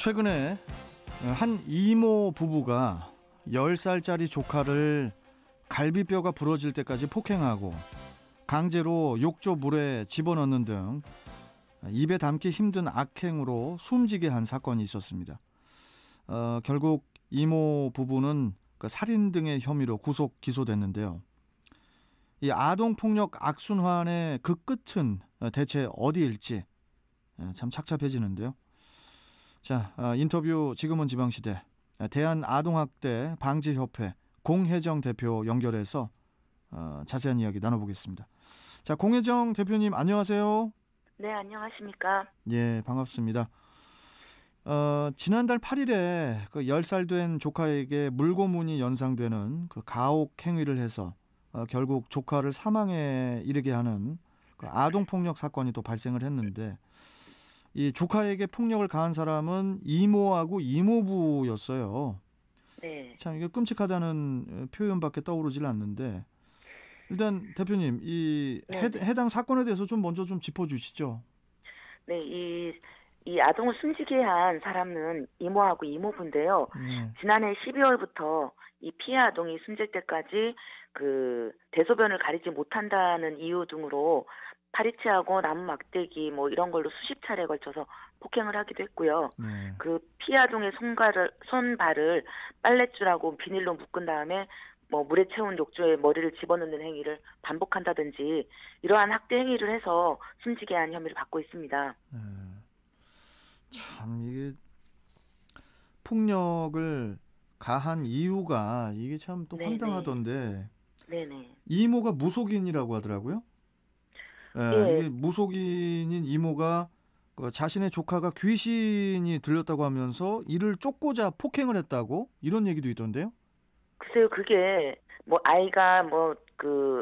최근에 한 이모 부부가 10살짜리 조카를 갈비뼈가 부러질 때까지 폭행하고 강제로 욕조 물에 집어넣는 등 입에 담기 힘든 악행으로 숨지게 한 사건이 있었습니다. 결국 이모 부부는 살인 등의 혐의로 구속 기소됐는데요. 이 아동폭력 악순환의 그 끝은 대체 어디일지 참 착잡해지는데요. 자, 인터뷰 지금은 지방시대 대한아동학대 방지협회 공혜정 대표 연결해서 자세한 이야기 나눠보겠습니다. 자, 공혜정 대표님 안녕하세요. 네, 안녕하십니까. 예, 반갑습니다. 지난달 8일에 그 10살 된 조카에게 물고문이 연상되는 그 가혹 행위를 해서 결국 조카를 사망에 이르게 하는 그 아동폭력 사건이 또 발생을 했는데, 이 조카에게 폭력을 가한 사람은 이모하고 이모부였어요. 네. 참 이게 끔찍하다는 표현밖에 떠오르질 않는데, 일단 대표님 이 해당 사건에 대해서 좀 먼저 좀 짚어주시죠. 네, 이 아동을 숨지게 한 사람은 이모하고 이모부인데요. 지난해 12월부터 이 피해 아동이 숨질 때까지 그 대소변을 가리지 못한다는 이유 등으로 파리치하고 나무 막대기 뭐 이런 걸로 수십 차례에 걸쳐서 폭행을 하기도 했고요. 그 피해 아동의 손발을 빨랫줄하고 비닐로 묶은 다음에 뭐 물에 채운 욕조에 머리를 집어넣는 행위를 반복한다든지 이러한 학대 행위를 해서 숨지게 한 혐의를 받고 있습니다. 참 이게 폭력을 가한 이유가 이게 참 또 황당하던데. 네네. 이모가 무속인이라고 하더라고요. 이게 무속인인 이모가 자신의 조카가 귀신이 들렸다고 하면서 이를 쫓고자 폭행을 했다고 이런 얘기도 있던데요. 글쎄요, 그게 뭐 아이가 뭐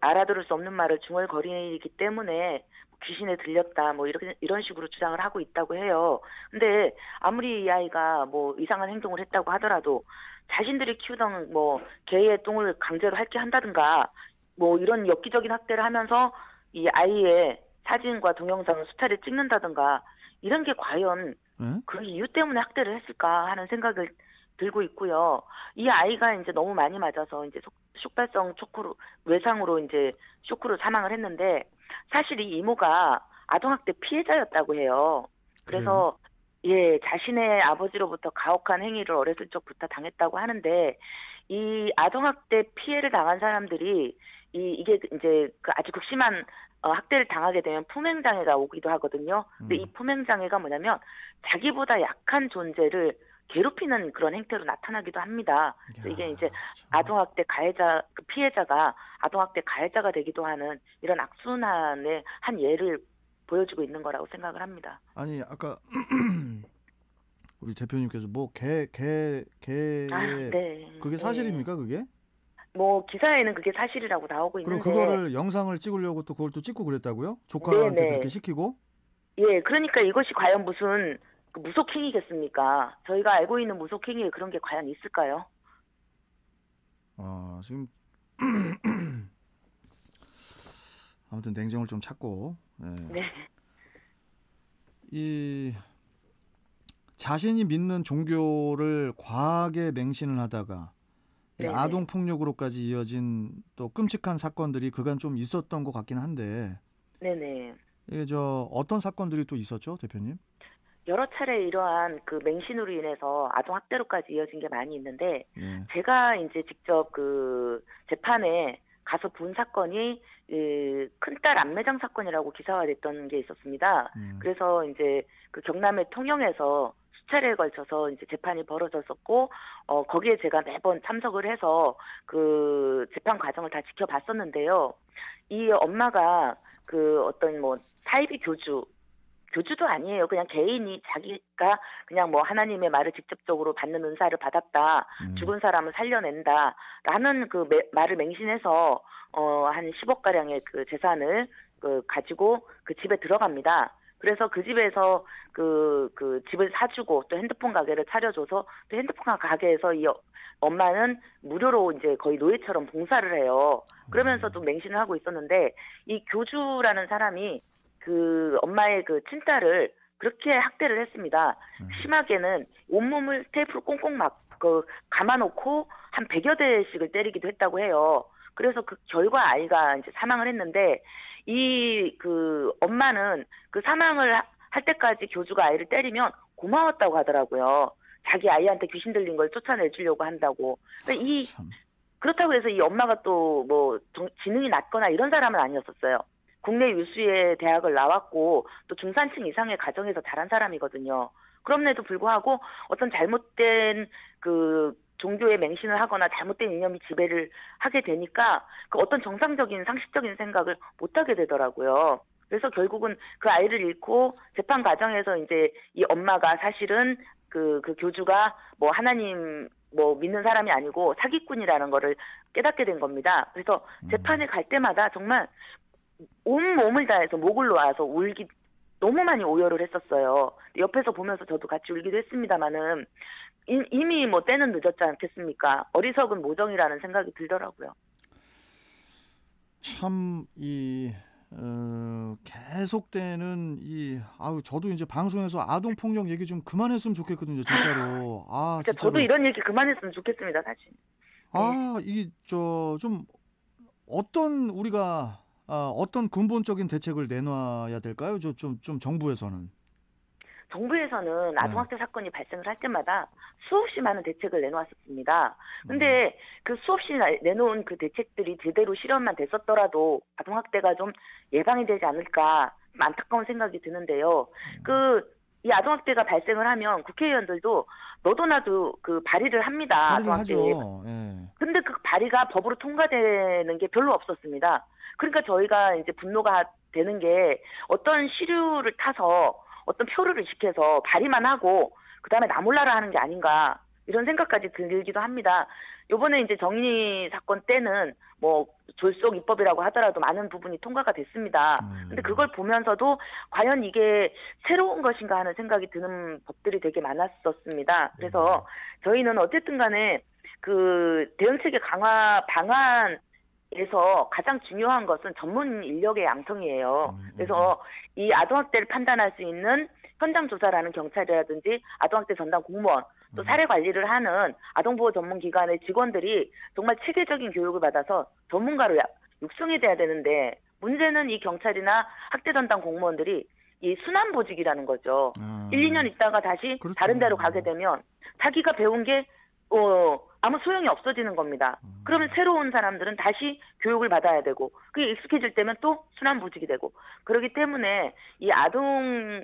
알아들을 수 없는 말을 중얼거리기 때문에 귀신에 들렸다 뭐 이런 식으로 주장을 하고 있다고 해요. 근데 아무리 이 아이가 뭐 이상한 행동을 했다고 하더라도 자신들이 키우던 뭐 개의 똥을 강제로 핥게 한다든가 뭐 이런 엽기적인 학대를 하면서 이 아이의 사진과 동영상을 수차례 찍는다든가 이런 게 과연 그 이유 때문에 학대를 했을까 하는 생각을 들고 있고요. 이 아이가 이제 너무 많이 맞아서 이제 촉발성 외상으로 이제 쇼크로 사망을 했는데, 사실 이 이모가 아동학대 피해자였다고 해요. 그래서 자신의 아버지로부터 가혹한 행위를 어렸을 적부터 당했다고 하는데, 이 아동학대 피해를 당한 사람들이 이게 이제 아주 극심한 학대를 당하게 되면 품행장애가 오기도 하거든요. 근데 이 품행장애가 뭐냐면 자기보다 약한 존재를 괴롭히는 그런 행태로 나타나기도 합니다. 그래서 이게 이제 아동학대 가해자, 피해자가 아동학대 가해자가 되기도 하는 이런 악순환의 한 예를 보여주고 있는 거라고 생각을 합니다. 아니, 아까 우리 대표님께서 뭐 그게 사실입니까, 그게? 뭐 기사에는 그게 사실이라고 나오고 있는데. 그럼 그거를 영상을 찍으려고 또 그걸 또 찍고 그랬다고요? 조카한테 그렇게 시키고? 예, 그러니까 이것이 과연 무슨 무속행위겠습니까? 저희가 알고 있는 무속행위에 그런 게 과연 있을까요? 지금 아무튼 냉정을 좀 찾고. 이 자신이 믿는 종교를 과하게 맹신을 하다가 아동 폭력으로까지 이어진 또 끔찍한 사건들이 그간 좀 있었던 것 같긴 한데. 이게 어떤 사건들이 또 있었죠, 대표님? 여러 차례 이러한 그 맹신으로 인해서 아동 학대로까지 이어진 게 많이 있는데, 제가 이제 직접 그 재판에 가서 본 사건이 큰딸 암매장 사건이라고 기사화됐던 게 있었습니다. 그래서 이제 그 경남의 통영에서 수차례에 걸쳐서 이제 재판이 벌어졌었고, 거기에 제가 매번 참석을 해서 그 재판 과정을 다 지켜봤었는데요. 이 엄마가 그 어떤 뭐 사이비 교주도 아니에요. 그냥 개인이 자기가 그냥 뭐 하나님의 말을 직접적으로 받는 은사를 받았다. 죽은 사람을 살려낸다. 라는 그 말을 맹신해서 한 10억가량의 그 재산을 가지고 그 집에 들어갑니다. 그래서 그 집에서 그 집을 사주고 또 핸드폰 가게를 차려줘서 또 핸드폰 가게에서 이 엄마는 무료로 이제 거의 노예처럼 봉사를 해요. 그러면서 또 맹신을 하고 있었는데, 이 교주라는 사람이 그 엄마의 그 친딸을 그렇게 학대를 했습니다. 심하게는 온몸을 테이프로 꽁꽁 감아놓고 한 100여 대씩을 때리기도 했다고 해요. 그래서 그 결과 아이가 이제 사망을 했는데 이 그 엄마는 그 사망을 할 때까지 교주가 아이를 때리면 고마웠다고 하더라고요. 자기 아이한테 귀신 들린 걸 쫓아내주려고 한다고. 그렇다고 해서 이 엄마가 또 뭐 지능이 낮거나 이런 사람은 아니었었어요. 국내 유수의 대학을 나왔고 또 중산층 이상의 가정에서 자란 사람이거든요. 그럼에도 불구하고 어떤 잘못된 그 종교에 맹신을 하거나 잘못된 이념이 지배를 하게 되니까 그 어떤 정상적인 상식적인 생각을 못 하게 되더라고요. 그래서 결국은 그 아이를 잃고 재판 과정에서 이제 이 엄마가 사실은 그 교주가 뭐 하나님 뭐 믿는 사람이 아니고 사기꾼이라는 거를 깨닫게 된 겁니다. 그래서 재판에 갈 때마다 정말 온 몸을 다해서 목을 놓아서 울기 너무 많이 오열을 했었어요. 옆에서 보면서 저도 같이 울기도 했습니다마는 이미 뭐 때는 늦었지 않겠습니까? 어리석은 모정이라는 생각이 들더라고요. 참 계속되는 저도 이제 방송에서 아동 폭력 얘기 좀 그만했으면 좋겠거든요, 진짜로. 진짜 저도 이런 얘기 그만했으면 좋겠습니다, 사실. 좀 우리가 어떤 근본적인 대책을 내놔야 될까요? 좀 정부에서는. 정부에서는 아동학대 사건이 발생을 할 때마다 수없이 많은 대책을 내놓았었습니다. 근데 그 수없이 내놓은 그 대책들이 제대로 실현만 됐었더라도 아동학대가 좀 예방이 되지 않을까 안타까운 생각이 드는데요. 이 아동학대가 발생을 하면 국회의원들도 너도 나도 그 발의를 합니다. 발의를 하죠. 근데 그 발의가 법으로 통과되는 게 별로 없었습니다. 그러니까 저희가 이제 분노가 되는 게 어떤 시류를 타서 어떤 표류를 시켜서 발의만 하고 그다음에 나 몰라라 하는 게 아닌가 이런 생각까지 들기도 합니다. 요번에 이제 정인이 사건 때는 뭐 졸속 입법이라고 하더라도 많은 부분이 통과가 됐습니다. 근데 그걸 보면서도 과연 이게 새로운 것인가 하는 생각이 드는 법들이 되게 많았었습니다. 그래서 저희는 어쨌든 간에 그 대응체계 강화 방안에서 가장 중요한 것은 전문 인력의 양성이에요. 그래서 이 아동학대를 판단할 수 있는 현장 조사라는 경찰이라든지 아동학대 전담 공무원 또 사례 관리를 하는 아동보호 전문기관의 직원들이 정말 체계적인 교육을 받아서 전문가로 육성이 돼야 되는데 문제는 이 경찰이나 학대 전담 공무원들이 이 순환보직이라는 거죠. 1, 2년 있다가 다시 그렇죠. 다른 데로 가게 되면 자기가 배운 게 아무 소용이 없어지는 겁니다. 그러면 새로운 사람들은 다시 교육을 받아야 되고 그게 익숙해질 때면 또 순환보직이 되고 그렇기 때문에 이 아동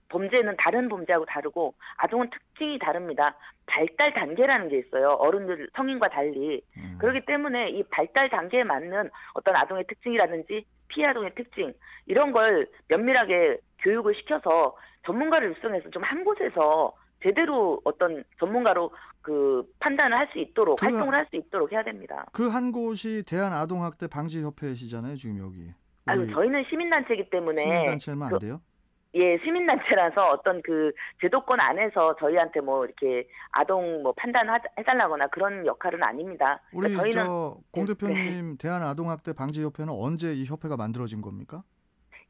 범죄는 다른 범죄하고 다르고 아동은 특징이 다릅니다. 발달 단계라는 게 있어요. 어른들 성인과 달리. 그렇기 때문에 이 발달 단계에 맞는 어떤 아동의 특징이라든지 피해 아동의 특징 이런 걸 면밀하게 교육을 시켜서 전문가를 육성해서 좀 한 곳에서 제대로 어떤 전문가로 그 판단을 할 수 있도록 활동을 할 수 있도록 해야 됩니다. 그 한 곳이 대한아동학대 방지협회시잖아요, 지금 여기. 저희는 시민단체이기 때문에 시민단체면 안 돼요? 예, 시민단체라서 어떤 그 제도권 안에서 저희한테 뭐 이렇게 아동 뭐 판단해달라거나 그런 역할은 아닙니다. 우리 저희는 공 대표님 대한아동학대 방지협회는 언제 이 협회가 만들어진 겁니까?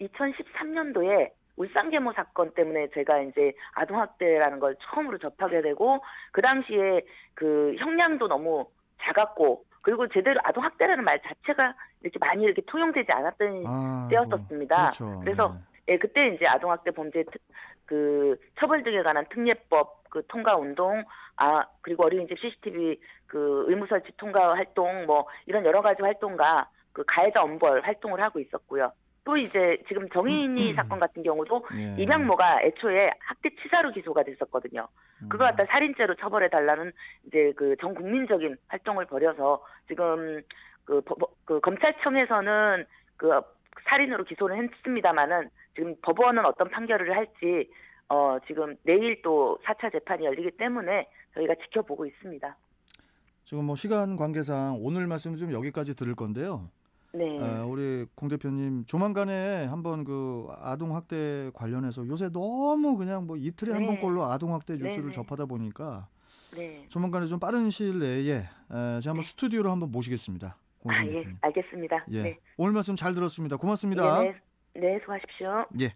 2013년도에 울산 계모 사건 때문에 제가 이제 아동학대라는 걸 처음으로 접하게 되고 그 당시에 그 형량도 너무 작았고 그리고 제대로 아동학대라는 말 자체가 이렇게 많이 이렇게 통용되지 않았던 때였었습니다. 그렇죠. 그래서 예, 그때 이제 아동학대 범죄 그 처벌 등에 관한 특례법 그 통과 운동, 그리고 어린이집 CCTV 그 의무 설치 통과 활동 뭐 이런 여러 가지 활동과 그 가해자 엄벌 활동을 하고 있었고요. 또 이제 지금 정인이 사건 같은 경우도 입양모가 애초에 학대치사로 기소가 됐었거든요. 그거 갖다 살인죄로 처벌해 달라는 이제 그 전 국민적인 활동을 벌여서 지금 그 검찰청에서는 그 살인으로 기소를 했습니다마는 지금 법원은 어떤 판결을 할지 지금 내일 또 4차 재판이 열리기 때문에 저희가 지켜보고 있습니다. 지금 뭐 시간 관계상 오늘 말씀 좀 여기까지 들을 건데요. 네. 우리 공 대표님 조만간에 한번 그 아동 학대 관련해서 요새 너무 그냥 뭐 이틀에 한 번꼴로 아동 학대 뉴스를 접하다 보니까 조만간에 좀 빠른 시일 내에 제가 한번 스튜디오로 한번 모시겠습니다. 예, 알겠습니다. 예. 오늘 말씀 잘 들었습니다. 고맙습니다. 네, 수고하십시오. 예.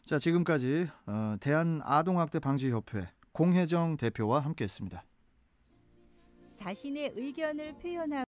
자, 지금까지 대한아동학대방지협회 공혜정 대표와 함께했습니다. 자신의 의견을 표현하고